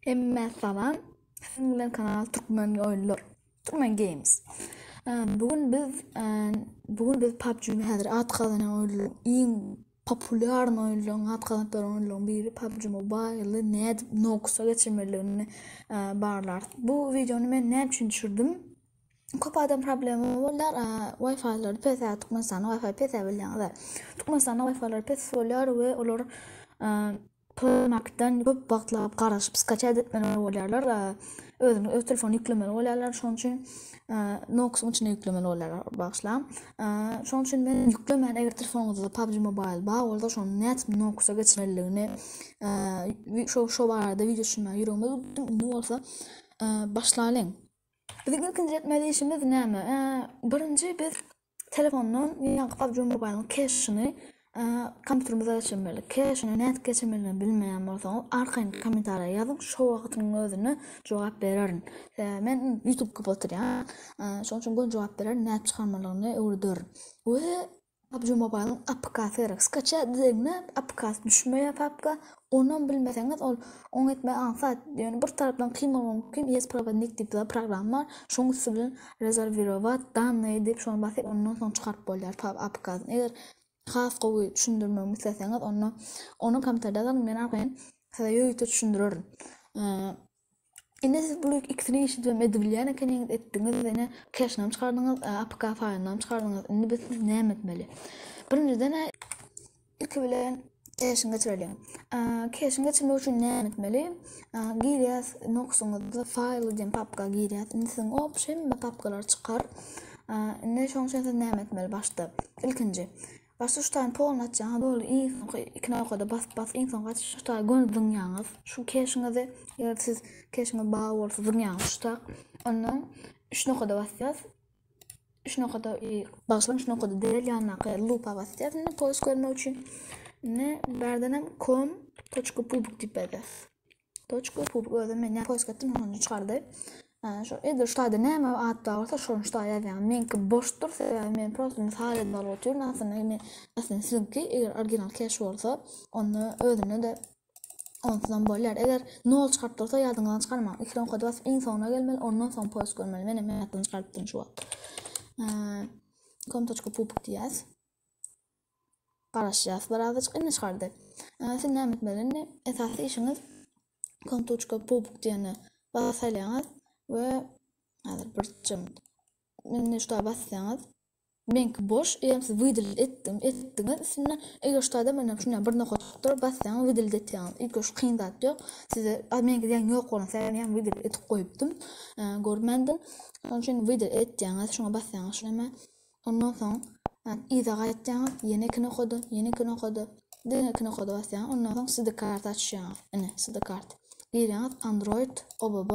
Hemme salam. Sizin bilen kanal Türkmen oyunlar. Türkmen Games. Bugün biz PUBG'ni hazır atqalan oyunlar. En popüler oyunlar atqalan oyunlar biri PUBG Mobile, net Nox'a geçirmelerini barlar. Bu videonu men ne için düşürdüm? Köp adam problemi var. Wi-Fi'ları PC tıkmasana Wi-Fi PC bilenler. Tıkmasana Wi-Fi'ları PC olar ve olar Playmak'tan köp vaxtlap qaraşıp skaç etmeli olarlar. Öz telefonu yüklemeli olarlar. Şonun için Nox'un içine yüklemeli olarlar başlam. Şonun için ben yüklemen eğer telefonunuzda PUBG Mobile bağ orada şonu net Nox'a geçirmeliğini şu barada video düşünmeye yürüme ne olsa başlayalım. Bizim ikinci etmeli işimiz ne? Birinci biz telefonun yani PUBG Mobile'ın cache'ini kompüterimize geçirmeli. Cache'ini net geçirmeliğini bilmeyen olsanız arkayın komentara yazın. Şu vaktin özünü cevap veririm. Ben YouTube kapatırım. Şunun için bu cevap veririm. Net çıkarmalarını öğretirim. Ve PUBG Mobile'ın aplikası var. Skaça dediğimde aplikası düşmeye aplikası. Onu bilmeseniz onu etmeye ansat. Yani bir taraftan kıymalı mümkün. Yes Providnik deyip de program var. Şunu sizin rezervirovat. Danlayı deyip şunu basıp ondan sonra çıkarıp boylar aplikasını. Eğer xas qo'yib tushundirmamni istasangiz onu kompyuterdan men arkayın size yo'yta tushuntirirdim. Endi siz bu ikkisini eshitib edilgan ekan etdingiz, yana cache'dan chiqardingiz, APK fayldan chiqardingiz. Endi biz nima etmeli? Birinchidan ilk bilan cache'ni geçirelim. Cache'ni geçirmek uchun nima etmeli? Girias Nox'ungizda fayl degan papka girias. Endi sizning option papkalar chiqar. Endi şunun için nima etmeli başta? İlkinci başta şu tane polun açacağım. Böyle ikna kadar bas insan kaç şu tane gönlün yalnız. Şu cache'inizi eğer siz cache'iniz bağlı olsa yalnız şu tane. Ondan şuna kadar basacağız. Şuna kadar başlayalım. Şuna kadar değil yanına kadar loop'a basacağız. Ne post görmek için ne berdenem com.public deyip edeceğiz. .public öyle ne post ettim onu çıkardı. Şu eğer şu tane ne adda varsa şu tane yazıyorum. Menki boştur. Men prosto misal edip alıyorum. Aslında sizinki eğer orijinal cache varsa onu özünü de ondan boylar. Eğer nol çıkartırsa yadından çıkarmam. İkiden kadar basıp en sonuna gelmeli. Ondan sonra post görmeli. Ben hemen yadından çıkarttım şu an. com.public diyeceğiz. Karışacağız. Birazcık ne çıkardı. Siz ne etmeli? Esası işiniz com.public diyene basaylanız. Ve hazır bir cımdı. Ben şu bassanız benki boş. Eğer siz video ettiniz. Sonra eğer şu da ben şuna bir noktadır bassanız video ettiniz. İlk şu kıyındat yok. Size benki diyen yok olan sebebi video etip koyuptum. Görmendin. Onun için video ettiniz. Şuna bassanız şuna. Ondan sonra izağa ettiniz. Yeni kını kodu. Yeni kını kodu bassanız. Ondan sonra sizde kart açacağınız. Sizde kart. Giriniz Android, OBB.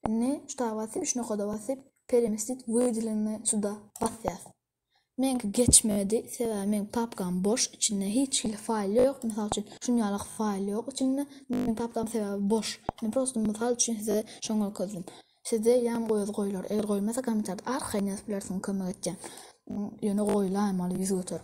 Ne şuna basıp şuna kadar basıp permissit videolarını suda basacağız. Menki geçmedi. Sebebi men papkam boş. İçinde hiç fayl yok. Mesela için şunyalık fayl yok. İçinde men papkam sebebi boş. Men prosto misal için size şunu koydum. Size yan koyular. Eğer koymasa komentarda arkaya yazıplarsın kömek edeceğim. Yani koyulaymalı yüz götür.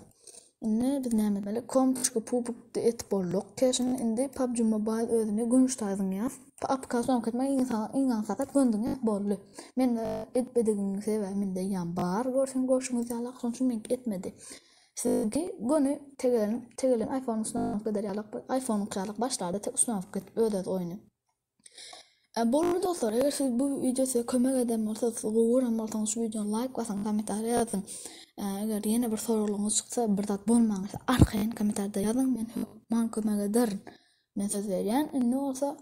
Ne biz ne etmeli? Com.public et bolluk. Cache'nin indi PUBG Mobile özünü gönüştürdün yaz. Aplikasyon okutmak insan sakat göndüğünü bollu. Men etmediğim sebebi mende yan bar. Görüşünüz yalak. Sonuç men etmedi. Sizgi gönü tegelen iPhone'un sınavı kadar yalak. iPhone'un kıyalak başlarda tek sınavı kadar ödet oyunu. Bu arada dostlar, eğer siz bu videoya size kömek edemezseniz, uğramazsanız şu videoya like basın, komentar yazın. Eğer yeni bir sorunuz çıksa, bir zat bulmanız, arkayın komentarda yazın. Ben kömek ederim. Ben söz vereyim. Ne olsa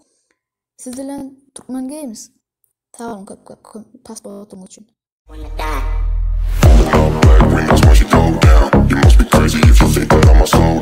sizlerle Türkmen Games. Sağ olun pasportum için. You must be crazy if you think that I'ma slow